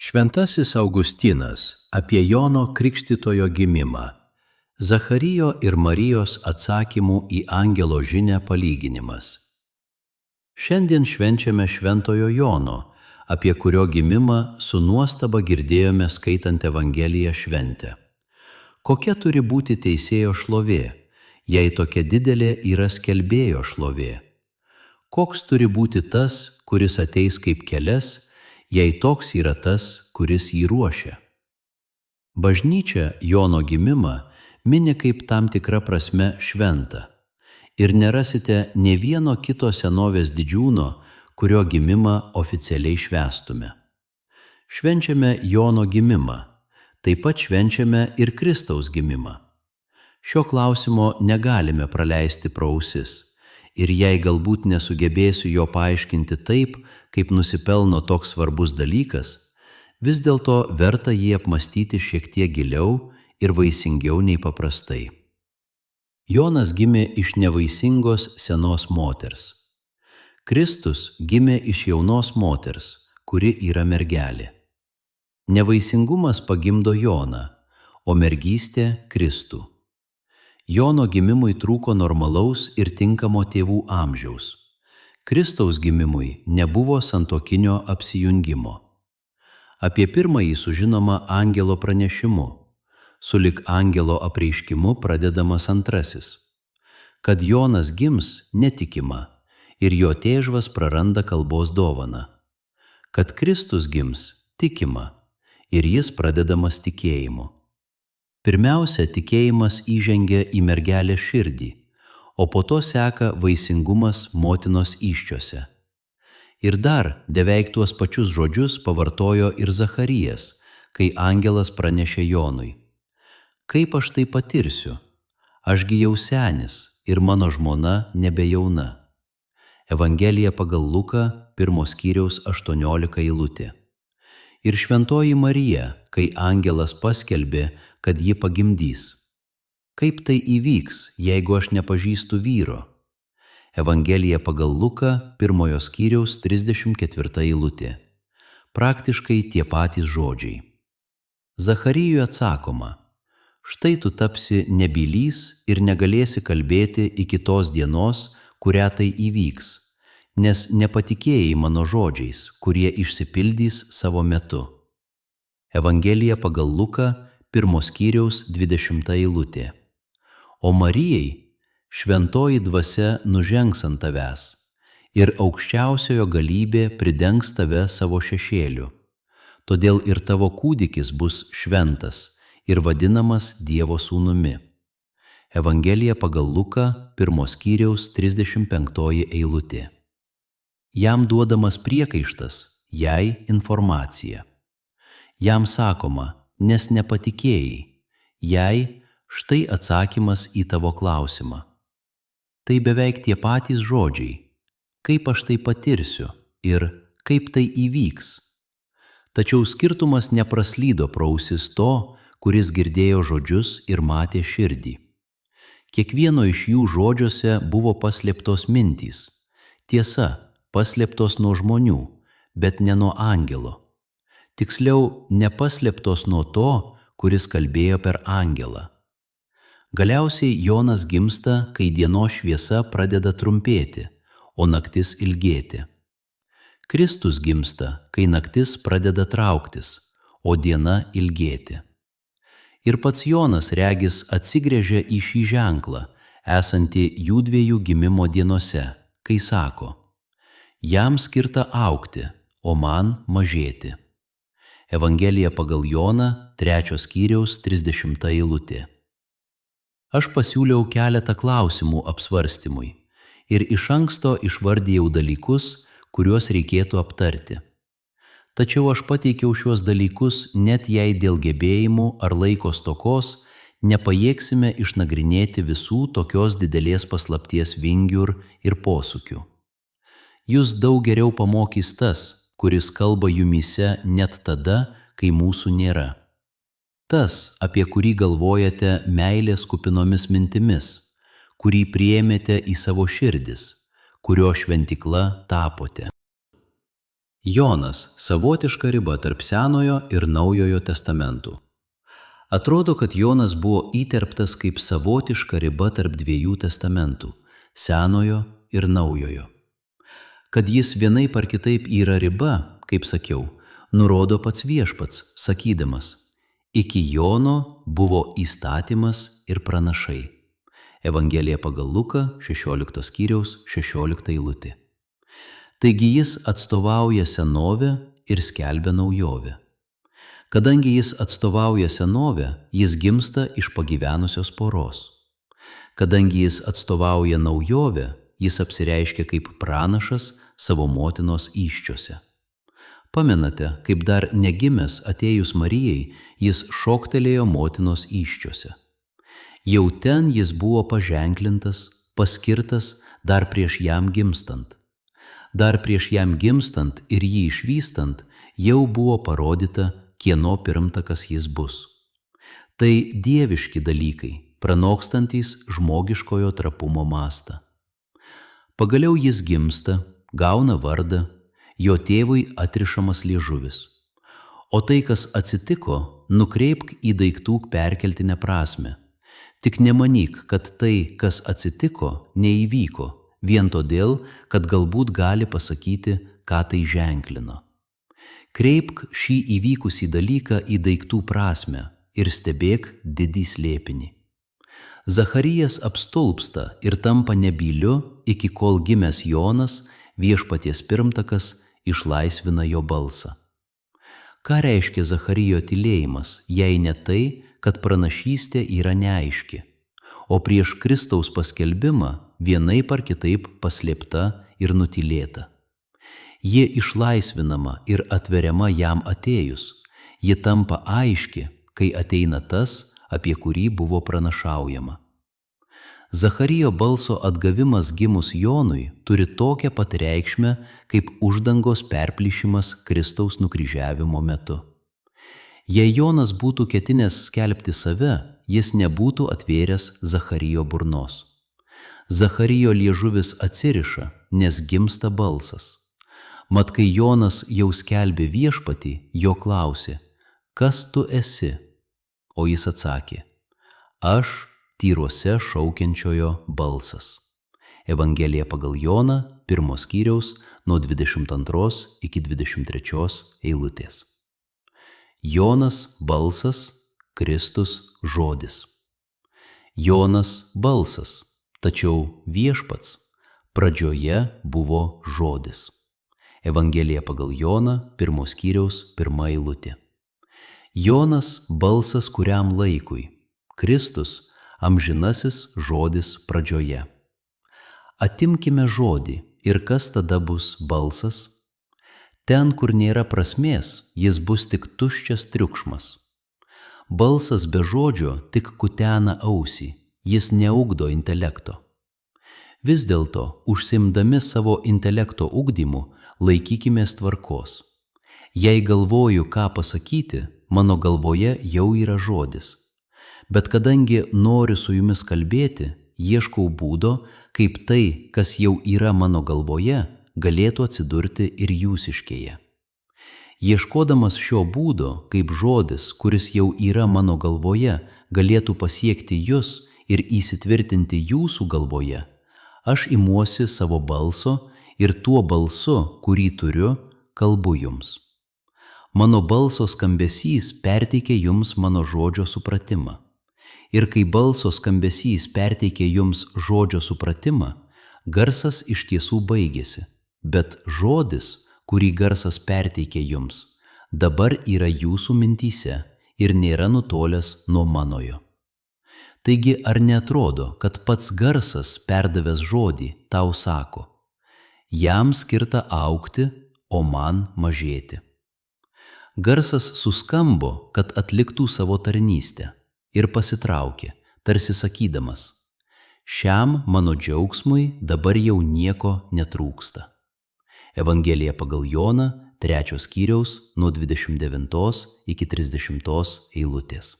Šventasis Augustinas apie Jono Krikštytojo gimimą. Zacharijo ir Marijos atsakymų į angelo žinią palyginimas. Šiandien švenčiame Šventojo Jono, apie kurio gimimą su nuostaba girdėjome skaitant Evangeliją šventę. Kokia turi būti teisėjo šlovė, jei tokia didelė yra skelbėjo šlovė? Koks turi būti tas, kuris ateis kaip kelias, jei toks yra tas, kuris jį ruošia? Bažnyčia Jono gimimą mini kaip tam tikra prasme šventą. Ir nerasite nė vieno kito senovės didžiūno, kurio gimimą oficialiai švęstume. Švenčiame Jono gimimą, taip pat švenčiame ir Kristaus gimimą. Šio klausimo negalime praleisti pro ausis. Ir jei galbūt nesugebėsiu jo paaiškinti taip, kaip nusipelno toks svarbus dalykas, vis dėlto verta jį apmastyti šiek tiek giliau ir vaisingiau nei paprastai. Jonas gimė iš nevaisingos senos moters. Kristus gimė iš jaunos moters, kuri yra mergelė. Nevaisingumas pagimdo Joną, o mergystė Kristų. Jono gimimui trūko normalaus ir tinkamo tėvų amžiaus. Kristaus gimimui nebuvo santuokinio apsijungimo. Apie pirmąjį sužinoma angelo pranešimu. Sulig angelo apreiškimu pradedamas antrasis. Kad Jonas gims, netikima, ir jo tėžvas praranda kalbos dovaną. Kad Kristus gims, tikima, ir jis pradedamas tikėjimu. Pirmiausia, tikėjimas įžengia į mergelės širdį, o po to seka vaisingumas motinos įsčiose. Ir dar beveik tuos pačius žodžius pavartojo ir Zacharijas, kai angelas pranešė Jonui. Kaip aš tai patirsiu? Ašgi jau senis ir mano žmona nebejauna. Evangelija pagal Luką, 1 skyriaus 18 eilutė. Ir šventoji Marija, kai angelas paskelbė, kad ji pagimdys. Kaip tai įvyks, jeigu aš nepažįstu vyro? Evangelija pagal Luką, 1 skyriaus 34 eilutė. Praktiškai tie patys žodžiai. Zacharijui atsakoma: štai tu tapsi nebylys ir negalėsi kalbėti iki tos dienos, kurią tai įvyks, nes nepatikėjai mano žodžiais, kurie išsipildys savo metu. Evangelija pagal Luką, 1 skyriaus 20 eilutė. O Marijai šventoji dvasia nužengs ant tavęs ir aukščiausiojo galybė pridengs tave savo šešėliu. Todėl ir tavo kūdikis bus šventas ir vadinamas Dievo sūnumi. Evangelija pagal Luką, 1 skyriaus 35 eilutė. Jam duodamas priekaištas, jai informacija. Jam sakoma: nes nepatikėjai, jai štai atsakymas į tavo klausimą. Tai beveik tie patys žodžiai. Kaip aš tai patirsiu ir kaip tai įvyks? Tačiau skirtumas nepraslydo pro ausis to, kuris girdėjo žodžius ir matė širdį. Kiekvieno iš jų žodžiuose buvo paslėptos mintys. Tiesa, paslėptos nuo žmonių, bet ne nuo angelo. Tiksliau, nepaslėptos nuo to, kuris kalbėjo per angelą. Galiausiai Jonas gimsta, kai dienos šviesa pradeda trumpėti, o naktis ilgėti. Kristus gimsta, kai naktis pradeda trauktis, o diena ilgėti. Ir pats Jonas regis atsigręžia į šį ženklą, esantį jųdviejų gimimo dienose, kai sako: jam skirta augti, o man mažėti. Evangelija pagal Joną, 3 skyriaus 30 eilutė. Aš pasiūliau keletą klausimų apsvarstymui ir iš anksto išvardijau dalykus, kuriuos reikėtų aptarti. Tačiau aš pateikiau šiuos dalykus, net jei dėl gebėjimų ar laiko stokos nepajėgsime išnagrinėti visų tokios didelės paslapties vingių ir posūkių. Jūs daug geriau pamokys tas, kuris kalba jumyse net tada, kai mūsų nėra. Tas, apie kurį galvojate meilės kupinomis mintimis, kurį priėmėte į savo širdis, kurio šventykla tapote. Jonas – savotiška riba tarp Senojo ir Naujojo testamentų. Atrodo, kad Jonas buvo įterptas kaip savotiška riba tarp dviejų testamentų – Senojo ir Naujojo. Kad jis vienaip ar kitaip yra riba, kaip sakiau, nurodo pats Viešpats, sakydamas: iki Jono buvo įstatymas ir pranašai. Evangelija pagal Luką, 16 skyriaus 16 eilutė. Taigi jis atstovauja senovę ir skelbia naujovę. Kadangi jis atstovauja senovę, jis gimsta iš pagyvenusios poros. Kadangi jis atstovauja naujovę, jis apsireiškia kaip pranašas savo motinos įsčiose. Pamenate, kaip dar negimęs atėjus Marijai, jis šoktelėjo motinos įsčiose. Jau ten jis buvo paženklintas, paskirtas dar prieš jam gimstant. Dar prieš jam gimstant ir jį išvystant, jau buvo parodyta, kieno pirmtakas jis bus. Tai dieviški dalykai, pranokstantys žmogiškojo trapumo mastą. Pagaliau jis gimsta, gauna vardą, jo tėvui atrišamas liežuvis. O tai, kas atsitiko, nukreipk į daiktų perkeltinę prasmę. Tik nemanyk, kad tai, kas atsitiko, neįvyko, vien todėl, kad galbūt gali pasakyti, ką tai ženklino. Kreipk šį įvykusį dalyką į daiktų prasmę ir stebėk didį slėpinį. Zacharijas apstulpsta ir tampa nebyliu, iki kol gimęs Jonas, Viešpaties pirmtakas, išlaisvina jo balsą. Ką reiškia Zacharijo tylėjimas, jei ne tai, kad pranašystė yra neaiški, o prieš Kristaus paskelbimą vienaip ar kitaip paslėpta ir nutylėta. Ji išlaisvinama ir atveriama jam atėjus, ji tampa aiški, kai ateina tas, apie kurį buvo pranašaujama. Zacharijo balso atgavimas gimus Jonui turi tokią pat reikšmę, kaip uždangos perplyšimas Kristaus nukryžiavimo metu. Jei Jonas būtų ketinęs skelbti save, jis nebūtų atvėręs Zacharijo burnos. Zacharijo liežuvis atsiriša, nes gimsta balsas. Mat, kai Jonas jau skelbė Viešpatį, jo klausė: kas tu esi? O jis atsakė: aš tyruose šaukiančiojo balsas. Evangelija pagal Joną, 1 skyriaus, nuo 22 iki 23 eilutės. Jonas balsas, Kristus žodis. Jonas balsas, tačiau Viešpats pradžioje buvo žodis. Evangelija pagal Joną, 1 skyriaus, 1 eilutė. Jonas balsas kuriam laikui, Kristus amžinasis žodis pradžioje. Atimkime žodį ir kas tada bus balsas? Ten, kur nėra prasmės, jis bus tik tuščias triukšmas. Balsas be žodžio tik kutena ausį, jis neugdo intelekto. Vis dėlto, užsiimdami savo intelekto ugdymu, laikykimės tvarkos. Jei galvoju, ką pasakyti, mano galvoje jau yra žodis. Bet kadangi noriu su jumis kalbėti, ieškau būdo, kaip tai, kas jau yra mano galvoje, galėtų atsidurti ir jūsiškėje. Ieškodamas šio būdo, kaip žodis, kuris jau yra mano galvoje, galėtų pasiekti jus ir įsitvirtinti jūsų galvoje, aš imuosi savo balso ir tuo balsu, kurį turiu, kalbu jums. Mano balso skambesys perteikia jums mano žodžio supratimą. Ir kai balso skambesys perteikia jums žodžio supratimą, garsas iš tiesų baigėsi, bet žodis, kurį garsas perteikia jums, dabar yra jūsų mintyse ir nėra nutolęs nuo manojo. Taigi, ar neatrodo, kad pats garsas perdavęs žodį tau sako: jam skirta augti, o man mažėti. Garsas suskambo, kad atliktų savo tarnystę ir pasitraukė, tarsi sakydamas: šiam mano džiaugsmui dabar jau nieko netrūksta. Evangelija pagal Joną, 3 skyriaus, nuo 29 iki 30 eilutės.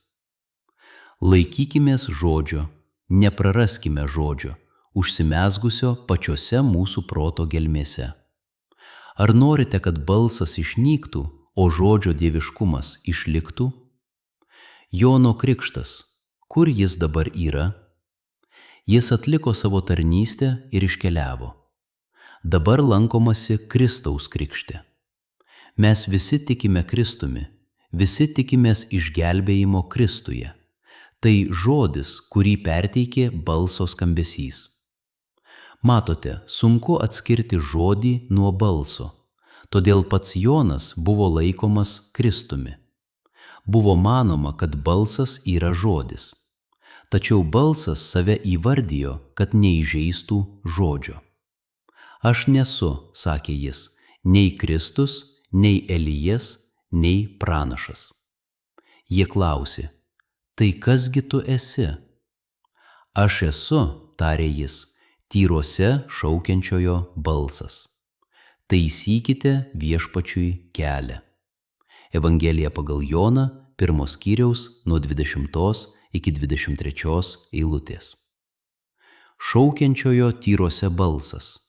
Laikykimės žodžio, nepraraskime žodžio, užsimezgusio pačiose mūsų proto gelmėse. Ar norite, kad balsas išnyktų, o žodžio dieviškumas išliktų? Jono Krikštas, kur jis dabar yra? Jis atliko savo tarnystę ir iškeliavo. Dabar lankomasi Kristaus krikšte. Mes visi tikime Kristumi, visi tikimės išgelbėjimo Kristuje. Tai žodis, kurį perteikė balso skambesys. Matote, sunku atskirti žodį nuo balso, todėl pats Jonas buvo laikomas Kristumi. Buvo manoma, kad balsas yra žodis. Tačiau balsas save įvardijo, kad neįžeistų žodžio. Aš nesu, sakė jis, nei Kristus, nei Elijas, nei pranašas. Jie klausė, tai kasgi tu esi? Aš esu, tarė jis, tyruose šaukiančiojo balsas. Taisykite viešpačiui kelią. Evangelija pagal Joną, 1 skyriaus nuo 20 iki 23 eilutės. Šaukiančiojo tyruose balsas.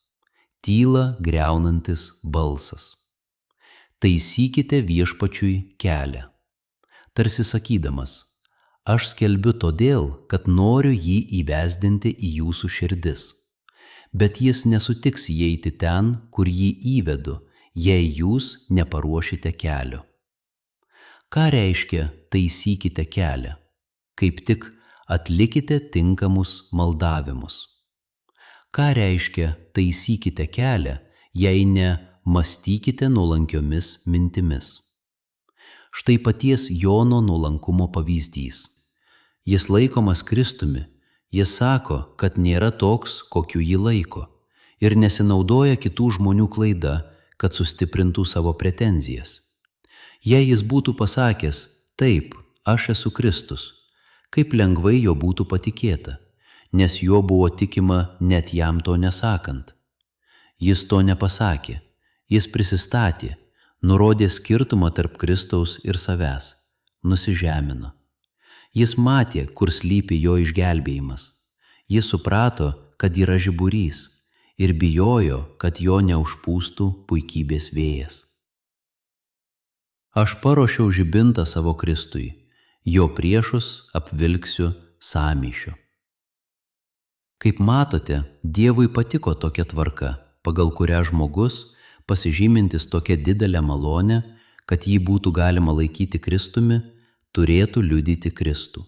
Tylą griaunantis balsas. Taisykite viešpačiui kelią. Tarsi sakydamas, aš skelbiu todėl, kad noriu jį įvesdinti į jūsų širdis. Bet jis nesutiks įeiti ten, kur jį įvedu, jei jūs neparuošite kelio. Ką reiškia taisykite kelią? Kaip tik atlikite tinkamus maldavimus. Ką reiškia taisykite kelią, jei ne mąstykite nuolankiomis mintimis? Štai paties Jono nuolankumo pavyzdys. Jis laikomas Kristumi, jis sako, kad nėra toks, kokiu jį laiko, ir nesinaudoja kitų žmonių klaida, kad sustiprintų savo pretenzijas. Jei jis būtų pasakęs, taip, aš esu Kristus, kaip lengvai jo būtų patikėta, nes juo buvo tikima net jam to nesakant. Jis to nepasakė, jis prisistatė, nurodė skirtumą tarp Kristaus ir savęs, nusižemino. Jis matė, kur slypi jo išgelbėjimas. Jis suprato, kad yra žiburys ir bijojo, kad jo neužpūstų puikybės vėjas. Aš paruošiau žibintą savo Kristui, jo priešus apvilksiu sąmyšiu. Kaip matote, Dievui patiko tokia tvarka, pagal kurią žmogus, pasižymintis tokia didelę malonę, kad jį būtų galima laikyti Kristumi, turėtų liudyti Kristų.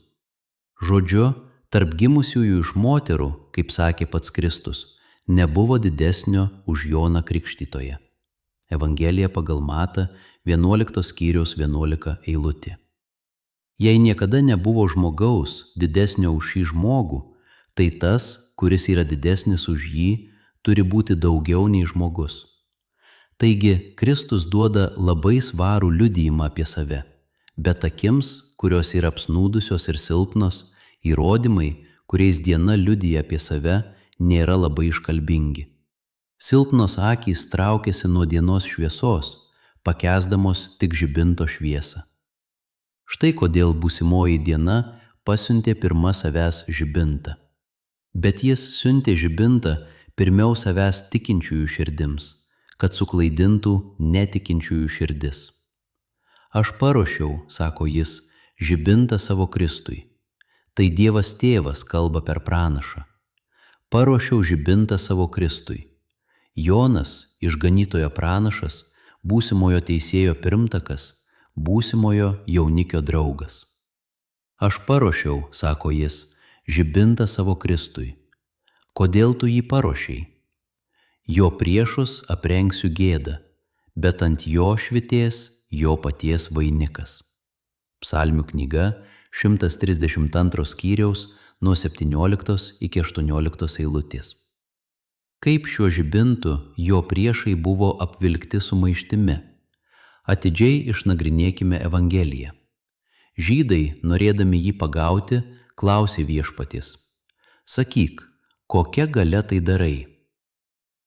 Žodžiu, tarp gimusiųjų iš moterų, kaip sakė pats Kristus, nebuvo didesnio už Joną Krikštytoją. Evangelija pagal Matą, 11 skyriaus 11 eilutė. Jei niekada nebuvo žmogaus didesnio už šį žmogų, tai tas, kuris yra didesnis už jį, turi būti daugiau nei žmogus. Taigi, Kristus duoda labai svarų liudijimą apie save, bet akims, kurios yra apsnūdusios ir silpnos, įrodymai, kuriais diena liudija apie save, nėra labai iškalbingi. Silpnos akys traukiasi nuo dienos šviesos, pakęsdamos tik žibinto šviesą. Štai kodėl būsimoji diena pasiuntė pirma savęs žibintą. Bet jis siuntė žibintą pirmiau savęs tikinčiųjų širdims, kad suklaidintų netikinčiųjų širdis. Aš paruošiau, sako jis, žibintą savo Kristui. Tai Dievas Tėvas kalba per pranašą. Paruošiau žibintą savo Kristui. Jonas, išganytojo pranašas, būsimojo teisėjo pirmtakas, būsimojo jaunikio draugas. Aš paruošiau, sako jis, žibintą savo Kristui. Kodėl tu jį paruošei? Jo priešus aprengsiu gėdą, bet ant jo švitės jo paties vainikas. Psalmių knyga, 132 skyriaus, nuo 17 iki 18 eilutės. Kaip šiuo žibintu jo priešai buvo apvilkti sumaištimi? Atidžiai išnagrinėkime Evangeliją. Žydai, norėdami jį pagauti, klausė viešpaties. Sakyk, kokia galia tai darai?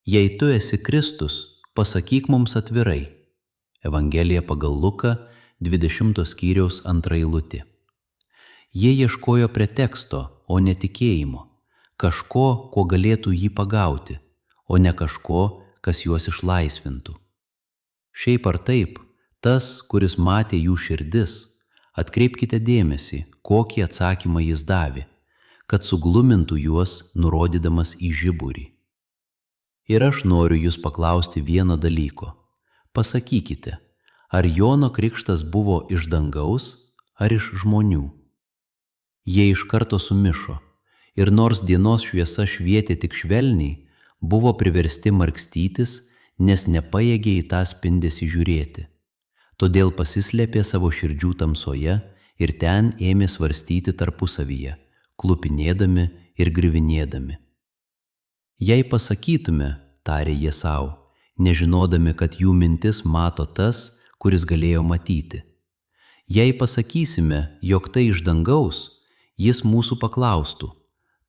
Jei tu esi Kristus, pasakyk mums atvirai. Evangelija pagal Luką, 20 skyriaus 2 eilutė. Jie ieškojo preteksto, o ne tikėjimo, kažko, kuo galėtų jį pagauti, o ne kažko, kas juos išlaisvintų. Šiaip ar taip, tas, kuris matė jų širdis, atkreipkite dėmesį, kokį atsakymą jis davė, kad suglumintų juos, nurodydamas į žiburį. Ir aš noriu jūs paklausti vieno dalyko. Pasakykite, ar Jono krikštas buvo iš dangaus ar iš žmonių? Jie iš karto sumišo, ir nors dienos šviesa švietė tik švelniai, buvo priversti markstytis, nes nepajėgė į tą spindesį žiūrėti. Todėl pasislėpė savo širdžių tamsoje ir ten ėmė svarstyti tarpusavyje, klupinėdami ir griuvinėdami. Jei pasakytume, tarė jie sau, nežinodami, kad jų mintis mato tas, kuris galėjo matyti. Jei pasakysime, jog tai iš dangaus, jis mūsų paklaustų,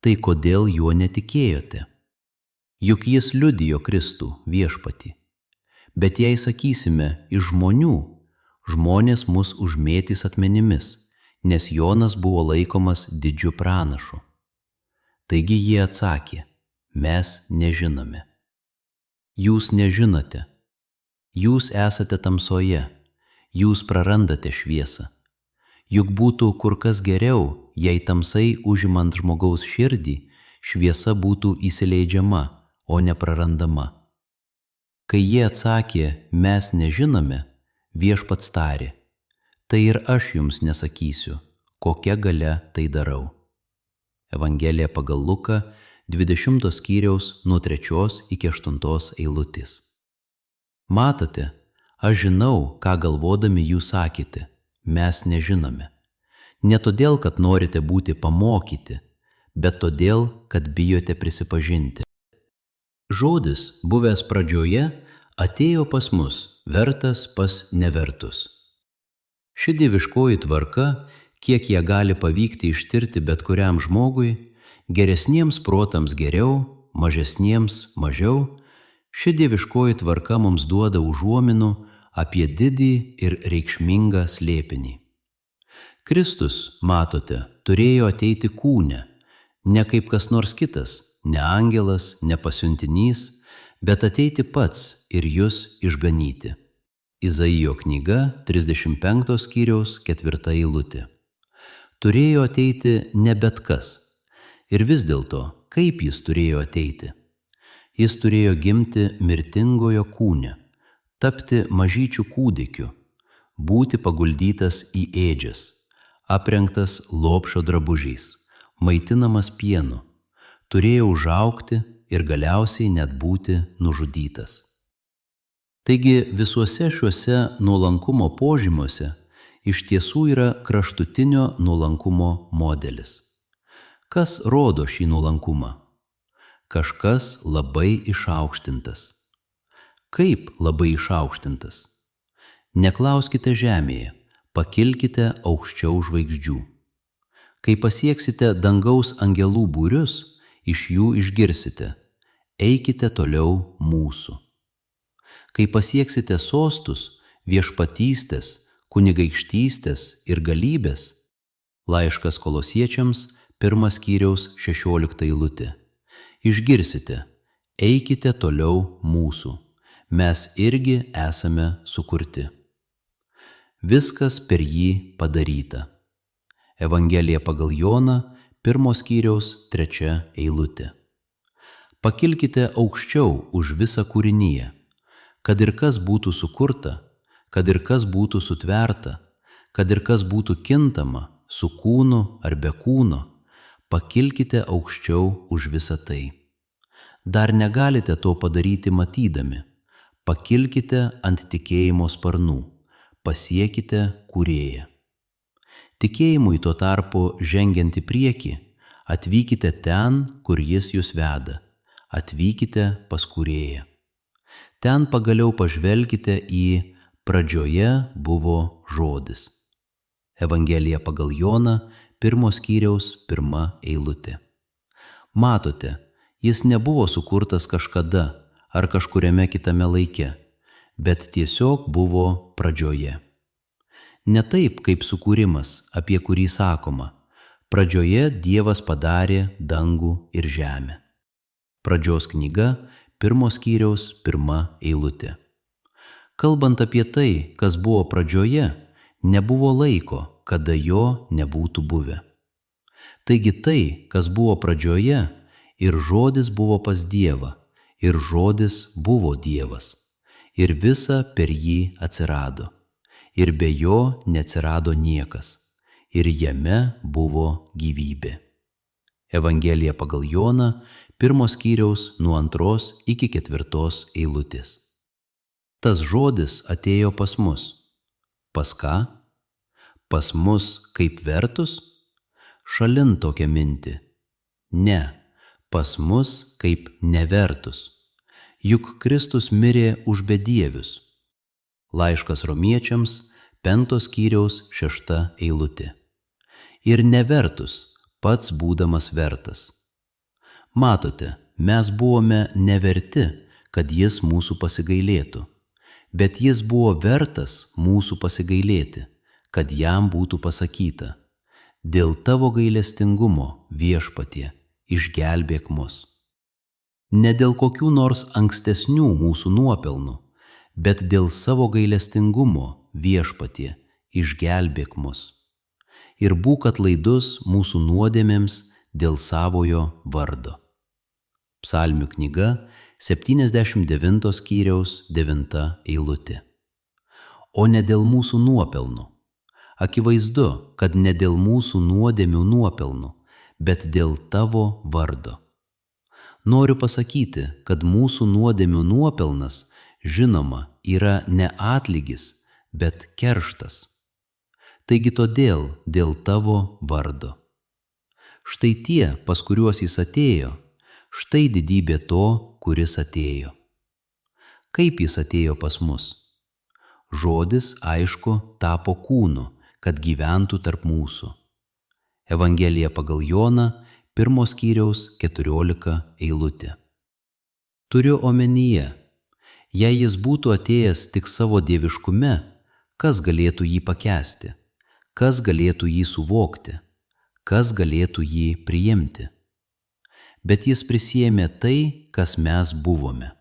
tai kodėl juo netikėjote? Juk jis liudijo Kristų, viešpatį. Bet jei sakysime iš žmonių, žmonės mus užmėtys akmenimis, nes Jonas buvo laikomas didžiu pranašu. Taigi jie atsakė, mes nežinome. Jūs nežinote. Jūs esate tamsoje, jūs prarandate šviesą. Juk būtų kur kas geriau, jei tamsai užimant žmogaus širdį, šviesa būtų įsileidžiama, o neprarandama. Kai jie atsakė, mes nežinome, viešpats tarė, tai ir aš jums nesakysiu, kokia galia tai darau. Evangelija pagal Luką, 20 skyriaus nuo 3 iki 8 eilutės. Matote, aš žinau, ką galvodami jūs sakėte, mes nežinome. Ne todėl, kad norite būti pamokyti, bet todėl, kad bijote prisipažinti. Žodis, buvęs pradžioje, atėjo pas mus, vertas pas nevertus. Ši dieviškoji tvarka, kiek ją gali pavykti ištirti bet kuriam žmogui, geresniems protams geriau, mažesniems mažiau, ši dieviškoji tvarka mums duoda užuominų apie didį ir reikšmingą slėpinį. Kristus, matote, turėjo ateiti kūne, ne kaip kas nors kitas, ne angelas, ne pasiuntinys, bet ateiti pats ir jus išganyti. Izaijo knyga, 35 skyriaus 4 eilutė. Turėjo ateiti ne bet kas. Ir vis dėlto, kaip jis turėjo ateiti? Jis turėjo gimti mirtingojo kūne, tapti mažyčių kūdikiu, būti paguldytas į ėdžias, aprengtas lopšio drabužiais, maitinamas pienu, turėjo užaugti ir galiausiai net būti nužudytas. Taigi visuose šiuose nuolankumo požymiuose iš tiesų yra kraštutinio nuolankumo modelis. Kas rodo šį nuolankumą? Kažkas labai išaukštintas. Kaip labai išaukštintas? Neklauskite žemėje, pakilkite aukščiau žvaigždžių. Kai pasieksite dangaus angelų būrius, iš jų išgirsite, eikite toliau mūsų. Kai pasieksite sostus, viešpatystės, kunigaikštystės ir galybės, laiškas Kolosiečiams, 1 skyriaus 16 eilutė, išgirsite, eikite toliau mūsų, mes irgi esame sukurti. Viskas per jį padaryta. Evangelija pagal Joną, 1 skyriaus 3 eilutė. Pakilkite aukščiau už visą kūriniją, kad ir kas būtų sukurta, kad ir kas būtų sutverta, kad ir kas būtų kintama, su kūnu ar be kūno, pakilkite aukščiau už visą tai. Dar negalite to padaryti matydami, pakilkite ant tikėjimo sparnų, pasiekite Kūrėją. Tikėjimui tuo tarpu žengiant į priekį, atvykite ten, kur jis jūs veda, atvykite pas Kūrėją. Ten pagaliau pažvelkite į pradžioje buvo žodis. Evangelija pagal Joną, 1 skyriaus 1 eilutė. Matote, jis nebuvo sukurtas kažkada ar kažkuriame kitame laike, bet tiesiog buvo pradžioje. Ne taip, kaip sukūrimas, apie kurį sakoma, pradžioje Dievas padarė dangų ir žemę. Pradžios knyga, 1 skyriaus 1 eilutė. Kalbant apie tai, kas buvo pradžioje, nebuvo laiko, kada jo nebūtų buvę. Taigi tai, kas buvo pradžioje, ir žodis buvo pas Dievą, ir žodis buvo Dievas, ir visa per jį atsirado, ir be jo neatsirado niekas, ir jame buvo gyvybė. Evangelija pagal Joną, 1 skyriaus nuo 2 iki 4 eilutės. Tas žodis atėjo pas mus. Pas ką? Pas mus kaip vertus? Šalin tokią mintį. Ne, pas mus kaip nevertus. Juk Kristus mirė už bedievius. Laiškas Romiečiams, 5 skyriaus 6 eilutė. Ir nevertus, pats būdamas vertas. Matote, mes buvome neverti, kad jis mūsų pasigailėtų, bet jis buvo vertas mūsų pasigailėti, kad jam būtų pasakyta: dėl tavo gailestingumo, Viešpatie, išgelbėk mus. Ne dėl kokių nors ankstesnių mūsų nuopelnų, bet dėl savo gailestingumo, Viešpatie, išgelbėk mus. Ir būk atlaidus mūsų nuodėmėms dėl savojo vardo. Psalmių knyga, 79 skyriaus 9 eilutė. O ne dėl mūsų nuopelnų. Akivaizdu, kad ne dėl mūsų nuodėmių nuopelnų, bet dėl tavo vardo. Noriu pasakyti, kad mūsų nuodėmių nuopelnas, žinoma, yra ne atlygis, bet kerštas. Taigi todėl dėl tavo vardo. Štai tie, pas kuriuos jis atėjo, štai didybė to, kuris atėjo. Kaip jis atėjo pas mus? Žodis, aišku, tapo kūnu, kad gyventų tarp mūsų. Evangelija pagal Joną, 1 skyriaus 14 eilutė. Turiu omenyje, jei jis būtų atėjęs tik savo dieviškume, kas galėtų jį pakęsti, kas galėtų jį suvokti, kas galėtų jį priimti. Bet jis prisiėmė tai, kas mes buvome,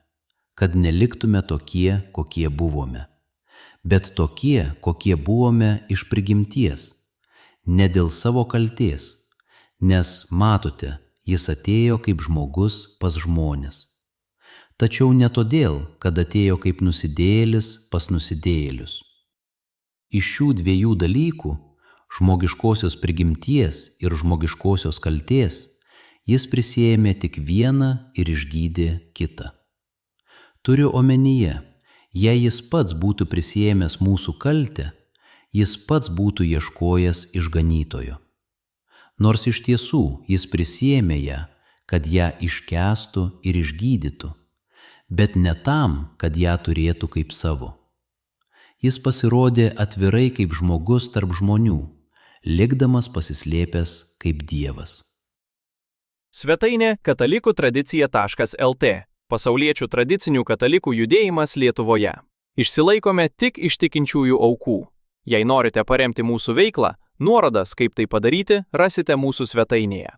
kad neliktume tokie, kokie buvome, bet tokie, kokie buvome iš prigimties, ne dėl savo kaltės, nes matote, jis atėjo kaip žmogus pas žmones. Tačiau ne todėl, kad atėjo kaip nusidėjėlis pas nusidėjėlius. Iš šių dviejų dalykų, žmogiškosios prigimties ir žmogiškosios kaltės, jis prisiėmė tik vieną ir išgydė kitą. Turiu omenyje, jei jis pats būtų prisiėmęs mūsų kaltę, jis pats būtų ieškojęs išganytojo. Nors iš tiesų jis prisiėmė ją, kad ją iškęstų ir išgydytų, bet ne tam, kad ją turėtų kaip savo. Jis pasirodė atvirai kaip žmogus tarp žmonių, likdamas pasislėpęs kaip Dievas. Svetainė katalikų-tradicija.lt. Pasauliečių tradicinių katalikų judėjimas Lietuvoje. Išsilaikome tik iš tikinčiųjų aukų. Jei norite paremti mūsų veiklą, nuorodas, kaip tai padaryti, rasite mūsų svetainėje.